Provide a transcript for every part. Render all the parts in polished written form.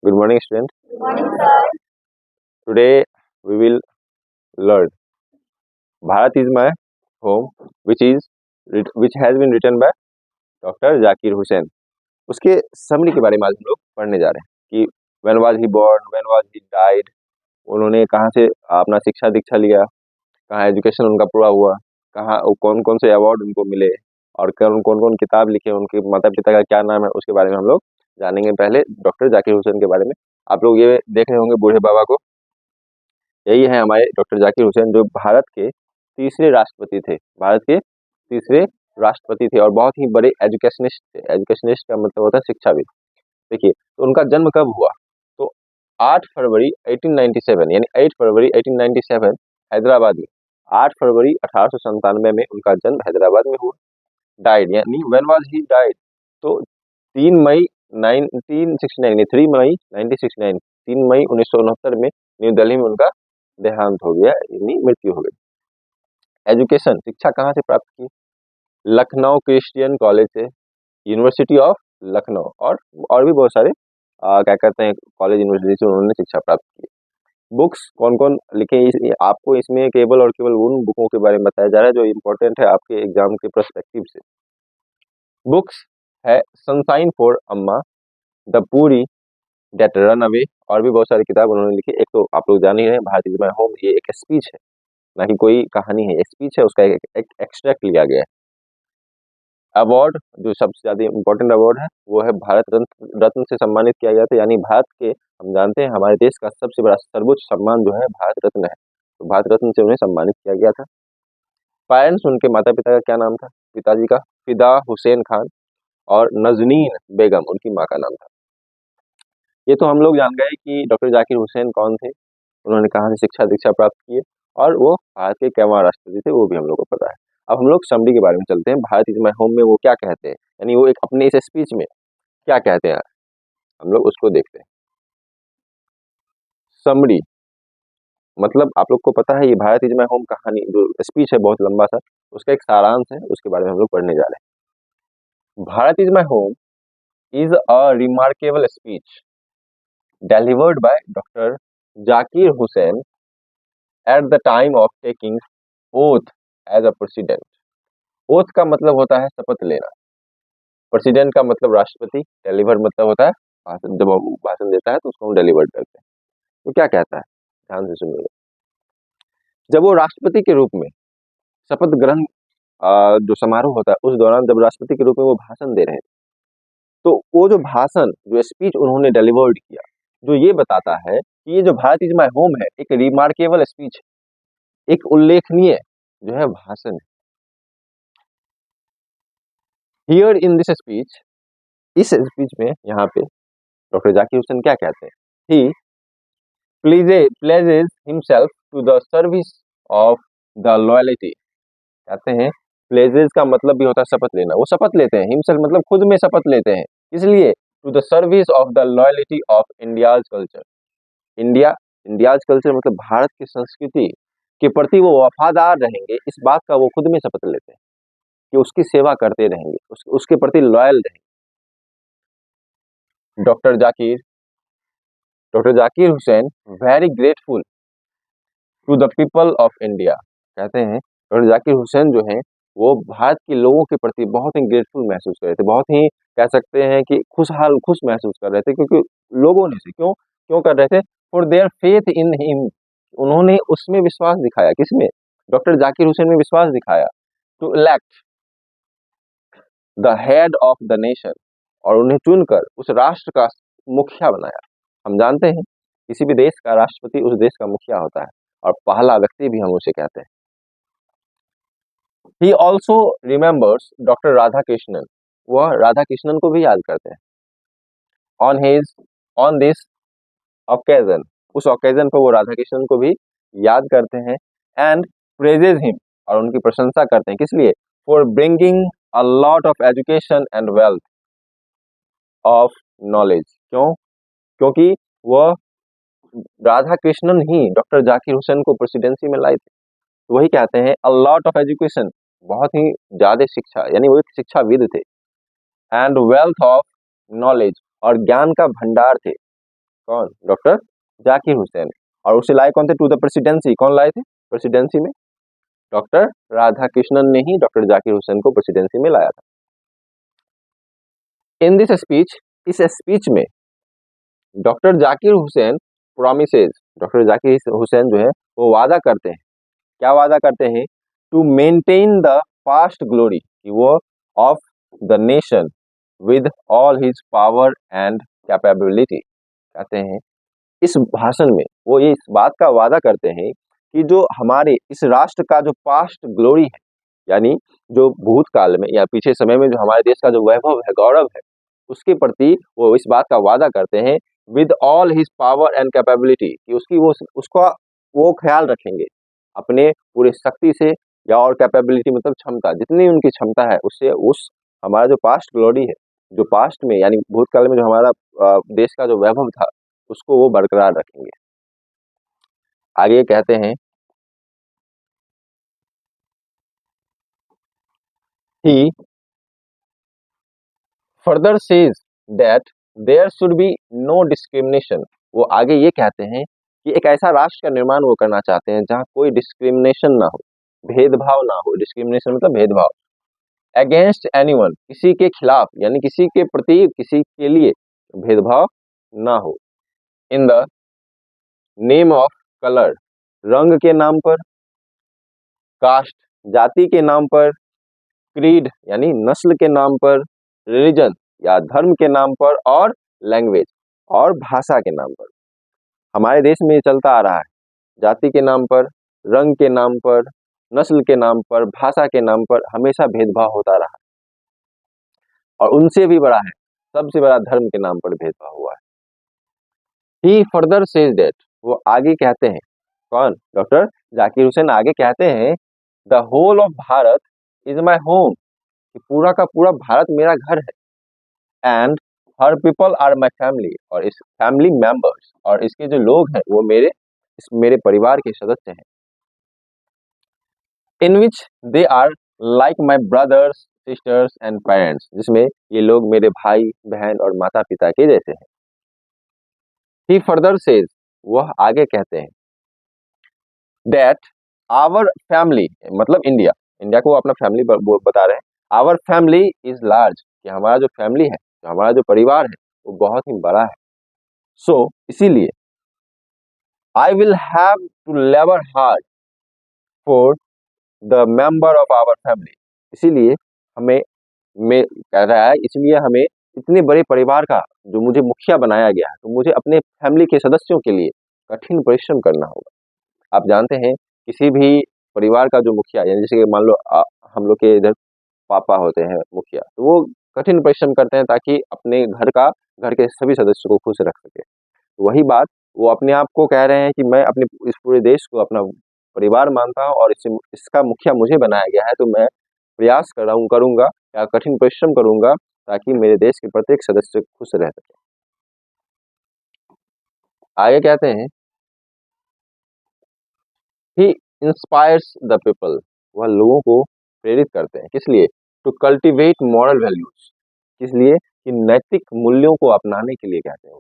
Good morning, student. Morning, sir. Today we will learn Bharat is my home, which has been written by doctor Zakir Hussain. उसके summary के बारे में आज हम लोग पढ़ने जा रहे हैं कि when was he born, when was he died, उन्होंने कहाँ से अपना शिक्षा दीक्षा लिया, कहाँ एजुकेशन उनका पूरा हुआ, कहाँ कौन कौन से अवार्ड उनको मिले और कौन कौन किताब लिखे, उनके माता पिता का क्या नाम है, उसके बारे में हम लोग जानेंगे. पहले डॉक्टर जाकिर हुसैन के बारे में आप लोग ये देख रहे होंगे बूढ़े बाबा को. यही है हमारे डॉक्टर जाकिर हुसैन जो भारत के तीसरे राष्ट्रपति थे. भारत के तीसरे राष्ट्रपति थे और बहुत ही बड़े एजुकेशनिस्ट थे. एजुकेशनिस्ट का मतलब होता है शिक्षाविद. देखिए तो उनका जन्म कब हुआ, तो 8 फरवरी 1897 यानी 8 फरवरी 1897 हैदराबाद में. 8 फरवरी 1897 में उनका जन्म हैदराबाद में हुआ. डाइड यानी व्हेन वाज ही डाइड, तो 3 मई 1969 3 मई 1969 3 मई 1969 में न्यू दिल्ली में उनका देहांत हो गया, यानी मृत्यु हो गई. एजुकेशन शिक्षा कहाँ से प्राप्त की, लखनऊ क्रिश्चियन कॉलेज से, यूनिवर्सिटी ऑफ लखनऊ और भी बहुत सारे क्या कहते हैं कॉलेज यूनिवर्सिटी से उन्होंने शिक्षा प्राप्त की. बुक्स कौन कौन लिखे, आपको इसमें केवल और केवल उन बुकों के बारे में बताया जा रहा है जो इम्पोर्टेंट है आपके एग्जाम के पर्सपेक्टिव से. बुक्स है सनशाइन फॉर अम्मा, द पूरी, डेट रन अवे और भी बहुत सारी किताब उन्होंने लिखी. एक तो आप लोग जान ही रहे हैं भारत इज माय होम, ये एक स्पीच है ना कि कोई कहानी है, स्पीच है, उसका एक एक्सट्रैक्ट लिया गया है. अवार्ड जो सबसे ज़्यादा इम्पोर्टेंट अवार्ड है वो है भारत रत्न से सम्मानित किया गया था. यानी भारत के, हम जानते हैं हमारे देश का सबसे बड़ा सर्वोच्च सम्मान जो है भारत रत्न है, तो भारत रत्न से उन्हें सम्मानित किया गया था. पेरेंट्स, उनके माता पिता का क्या नाम था, पिताजी का फिदा हुसैन खान और नजनीन बेगम उनकी माँ का नाम था. ये तो हम लोग जान गए कि डॉक्टर जाकिर हुसैन कौन थे, उन्होंने कहाँ से शिक्षा दीक्षा प्राप्त की है और वो भारत के कैवां राष्ट्रपति थे, वो भी हम लोग को पता है. अब हम लोग समरी के बारे में चलते हैं. भारत इज माय होम में वो क्या कहते हैं, यानी वो एक अपने इस स्पीच में क्या कहते हैं, हम लोग उसको देखते हैं. समरी मतलब आप लोग को पता है, ये भारत इज माय होम कहानी जो स्पीच है बहुत लंबा सा, उसका एक सारांश है, उसके बारे में हम लोग पढ़ने जा रहे हैं. Bharat is my home is a remarkable speech delivered by Dr. Zakir Hussain at the time of taking oath as a president. Oath का मतलब होता है शपथ लेना, प्रेसिडेंट का मतलब राष्ट्रपति, डिलीवर मतलब होता है भाषण. जब हम भाषण देता है तो उसको हम डिलीवर करते हैं. तो क्या कहता है, ध्यान से सुनिएगा. जब वो राष्ट्रपति के रूप में शपथ ग्रहण जो समारोह होता है उस दौरान जब राष्ट्रपति के रूप में वो भाषण दे रहे हैं, तो वो जो भाषण जो स्पीच उन्होंने डिलीवर्ड किया, जो ये बताता है कि ये जो भारत इज माय होम है एक रिमार्केबल स्पीच, एक उल्लेखनीय जो है भाषण है. हियर इन दिस स्पीच, इस स्पीच में यहाँ पे डॉक्टर जाकिर हुसैन क्या कहते हैं, he pledges himself to the service of the loyalty. कहते हैं प्लेजेस का मतलब भी होता है शपथ लेना, वो शपथ लेते हैं, हिमसेल्फ मतलब खुद में शपथ लेते हैं, इसलिए to the service of the loyalty of India's culture. India's culture मतलब भारत की संस्कृति के प्रति वो वफादार रहेंगे, इस बात का वो खुद में शपथ लेते हैं कि उसकी सेवा करते रहेंगे, उसके प्रति लॉयल रहेंगे. Doctor Zakir Hussain very grateful to the people of India. कहते हैं डॉक्टर जाकिर हुसैन जो हैं वो भारत के लोगों के प्रति बहुत ही ग्रेटफुल महसूस कर रहे थे, बहुत ही कह सकते हैं कि खुश महसूस कर रहे थे, क्योंकि लोगों ने से क्यों कर रहे थे, for their faith in him. उन्होंने उसमें विश्वास दिखाया, किसमें, डॉक्टर जाकिर हुसैन में विश्वास दिखाया. To elect the head of the nation, और उन्हें चुनकर उस राष्ट्र का मुखिया बनाया. हम जानते हैं किसी भी देश का राष्ट्रपति उस देश का मुखिया होता है और पहला व्यक्ति भी हम उसे कहते हैं. He also remembers doctor Radha Krishnan, वह राधा कृष्णन को भी याद करते हैं. ऑन दिस ओकेजन, उस ओकेजन पर वो राधा कृष्णन को भी याद करते हैं. एंड प्रेजेज हिम, और उनकी प्रशंसा करते हैं, किस लिए, for bringing a lot of education and wealth of knowledge. क्योंकि वह राधा कृष्णन ही डॉक्टर जाकिर हुसैन को प्रेसिडेंसी में लाए थे. तो वही कहते हैं अ लॉट ऑफ एजुकेशन, बहुत ही ज्यादा शिक्षा, यानी वो एक शिक्षाविद थे. एंड वेल्थ ऑफ नॉलेज, और ज्ञान का भंडार थे. कौन? डॉक्टर जाकिर हुसैन। और उसे लाए कौन थे? To the presidency. कौन लाए थे प्रेसिडेंसी में? डॉक्टर राधा कृष्णन ने ही डॉक्टर जाकिर हुसैन को प्रेसिडेंसी में लाया था। इन दिस स्पीच, इस स्पीच में doctor Zakir Hussain promises, doctor Zakir Hussain जो है वो वादा करते हैं। क्या वादा करते हैं? To maintain the past glory, कि वो of the nation with all his power and capability. कहते हैं इस भाषण में वो ये इस बात का वादा करते हैं कि जो हमारे इस राष्ट्र का जो पास्ट ग्लोरी है, यानी जो भूतकाल में या पीछे समय में जो हमारे देश का जो वैभव है, गौरव है, उसके प्रति वो इस बात का वादा करते हैं with all his power and capability, कि उसकी वो उसका वो ख्याल रखेंगे अपने पूरे शक्ति से, या और कैपेबिलिटी मतलब क्षमता, जितनी उनकी क्षमता है उससे उस हमारा जो पास्ट ग्लोरी है, जो पास्ट में यानी भूतकाल में जो हमारा देश का जो वैभव था उसको वो बरकरार रखेंगे। आगे कहते हैं he further says that there should be no discrimination. वो आगे ये कहते हैं कि एक ऐसा राष्ट्र का निर्माण वो करना चाहते हैं जहां कोई डिस्क्रिमिनेशन ना हो, भेदभाव ना हो। डिस्क्रिमिनेशन मतलब भेदभाव। अगेंस्ट एनीवन, किसी के खिलाफ यानी किसी के प्रति, किसी के लिए भेदभाव ना हो। In the name of colour, रंग के नाम पर, कास्ट जाति के नाम पर, क्रीड यानी नस्ल के नाम पर, रिलीजन या धर्म के नाम पर, और लैंग्वेज और भाषा के नाम पर। हमारे देश में ये चलता आ रहा है, जाति के नाम पर, रंग के नाम पर, नस्ल के नाम पर, भाषा के नाम पर हमेशा भेदभाव होता रहा है। और उनसे भी बड़ा है, सबसे बड़ा धर्म के नाम पर भेदभाव हुआ है। ही फर्दर सेज दैट, वो आगे कहते हैं, कौन? डॉक्टर जाकिर हुसैन आगे कहते हैं the whole of Bharat is my home, कि पूरा का पूरा भारत मेरा घर है। And her people are my family, और इस फैमिली मेंबर्स, और इसके जो लोग हैं वो मेरे परिवार के सदस्य हैं। In which they are like my brothers sisters and parents, जिसमें ये लोग मेरे भाई बहन और माता पिता के जैसे हैं। ही फर्दर सेज, वह आगे कहते हैं दैट आवर फैमिली, मतलब इंडिया, इंडिया को वो अपना फैमिली बता रहे हैं। आवर फैमिली इज लार्ज, कि हमारा जो फैमिली है, जो हमारा जो परिवार है वो बहुत ही बड़ा है। सो इसीलिए I will have to labour hard for the member of our family, इसीलिए हमें में कह रहा है, इसलिए हमें इतने बड़े परिवार का जो मुझे मुखिया बनाया गया है, तो मुझे अपने फैमिली के सदस्यों के लिए कठिन परिश्रम करना होगा। आप जानते हैं किसी भी परिवार का जो मुखिया, यानी जैसे कि मान लो हम लोग के इधर पापा होते हैं मुखिया, तो वो कठिन परिश्रम करते हैं ताकि अपने घर के सभी सदस्यों को खुश रख सके। वही बात वो अपने आप को कह रहे हैं कि मैं अपने इस पूरे देश को अपना परिवार मानता हूँ, और इसका मुखिया मुझे बनाया गया है, तो मैं प्रयास करूंगा या कठिन परिश्रम करूंगा ताकि मेरे देश के प्रत्येक सदस्य खुश रह सके। आगे कहते हैं ही इंस्पायर्स द पीपल, वह लोगों को प्रेरित करते हैं, किस लिए? टू कल्टिवेट मॉरल वैल्यूज, किस लिए? कि नैतिक मूल्यों को अपनाने के लिए कहते हैं।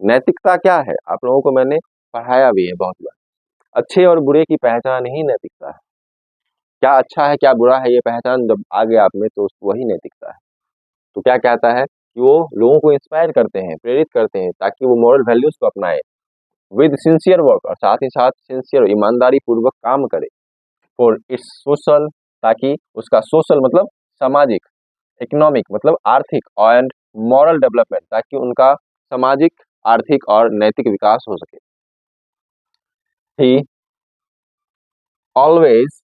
नैतिकता क्या है? आप लोगों को मैंने पढ़ाया भी है बहुत बार। अच्छे और बुरे की पहचान ही नैतिकता है। क्या अच्छा है क्या बुरा है ये पहचान जब आ गया आप में, तो वही नैतिकता है। तो क्या कहता है कि वो लोगों को इंस्पायर करते हैं, प्रेरित करते हैं ताकि वो मॉरल वैल्यूज को अपनाए विद सिंसियर वर्क, और साथ ही साथ सिंसियर ईमानदारी पूर्वक काम करे फॉर इट्स सोशल, ताकि उसका सोशल मतलब सामाजिक, इकोनॉमिक मतलब आर्थिक, एंड मॉरल डेवलपमेंट, ताकि उनका सामाजिक, आर्थिक और नैतिक विकास हो सके। ही always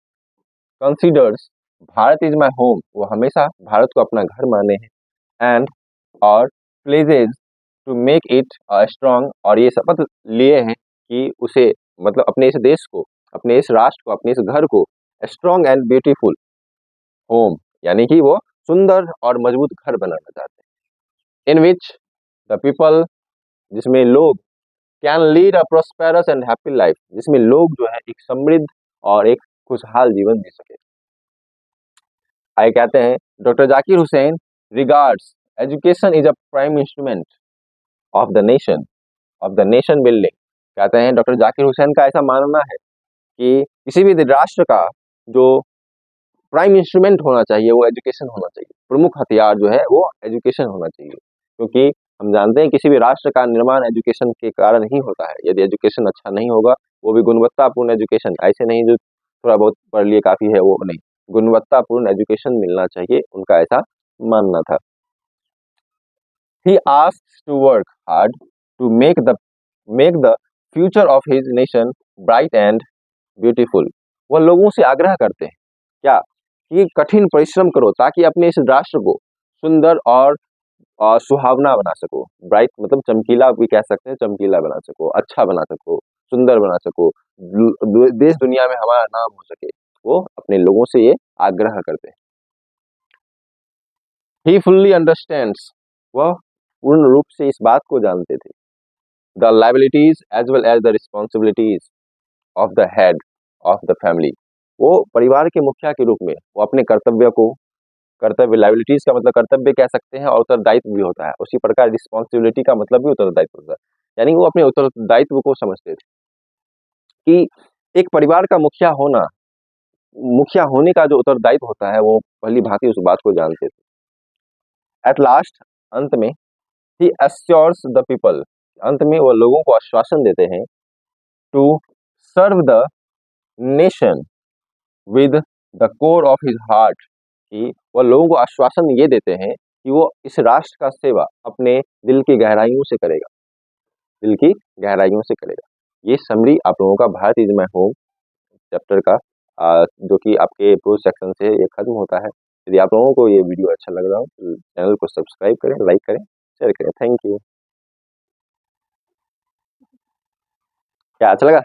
considers Bharat is my home, वो हमेशा भारत को अपना घर माने हैं। एंड और प्लेजेज टू मेक इट स्ट्रॉन्ग, और ये शपथ लिए हैं कि उसे मतलब अपने इस देश को, अपने इस राष्ट्र को, अपने इस घर को स्ट्रॉन्ग एंड ब्यूटीफुल होम, यानी कि वो सुंदर और मजबूत घर बनाना चाहते हैं। इन विच द पीपल, जिसमें लोग can lead a prosperous and happy life, जिसमें लोग जो है एक समृद्ध और एक खुशहाल जीवन जी सके। आगे कहते हैं doctor Zakir Hussain regards education is a prime instrument of the nation, of the nation building. कहते हैं डॉक्टर जाकिर हुसैन का ऐसा मानना है कि किसी भी राष्ट्र का जो प्राइम इंस्ट्रूमेंट होना चाहिए वो एजुकेशन होना चाहिए, प्रमुख हथियार जो है वो एजुकेशन होना चाहिए, क्योंकि हम जानते हैं किसी भी राष्ट्र का निर्माण एजुकेशन के कारण ही होता है। यदि एजुकेशन अच्छा नहीं होगा, वो भी गुणवत्तापूर्ण एजुकेशन, ऐसे नहीं जो थोड़ा बहुत पढ़ लिए काफी है, वो नहीं, गुणवत्तापूर्ण एजुकेशन मिलना चाहिए, उनका ऐसा मानना था। He asks to work hard to make the future of his nation bright and beautiful। वह लोगों से आग्रह करते हैं क्या कि कठिन परिश्रम करो ताकि अपने इस राष्ट्र को सुंदर और सुहावना बना सको। ब्राइट मतलब चमकीला भी कह सकते हैं, चमकीला बना सको, अच्छा बना सको, सुंदर बना सको, देश दुनिया में हमारा नाम हो सके, वो अपने लोगों से ये आग्रह करते हैं। He fully understands, वह पूर्ण रूप से इस बात को जानते थे, the liabilities as well as the responsibilities of the head of the family। वो परिवार के मुखिया के रूप में वो अपने कर्तव्य को, कर्तव्य लाइबिलिटीज का मतलब कर्तव्य कह सकते हैं और उत्तरदायित्व भी होता है, उसी प्रकार रिस्पॉन्सिबिलिटी का मतलब भी उत्तरदायित्व होता है, यानी वो अपने उत्तरदायित्व को समझते थे कि एक परिवार का मुखिया होना, मुखिया होने का जो उत्तरदायित्व होता है वो पहली भांति उस बात को जानते थे। एट लास्ट, अंत में, ही एश्योर्स द पीपल, अंत में वो लोगों को आश्वासन देते हैं, to serve the nation with the core of his heart, कि वह लोगों को आश्वासन ये देते हैं कि वो इस राष्ट्र का सेवा अपने दिल की गहराइयों से करेगा, दिल की गहराइयों से करेगा। ये समरी आप लोगों का Bharat is my home chapter का जो कि आपके प्रोज सेक्शन से ये खत्म होता है। यदि आप लोगों को ये वीडियो अच्छा लग रहा हो तो चैनल को सब्सक्राइब करें, लाइक करें, शेयर करें। Thank you. क्या अच्छा लगा?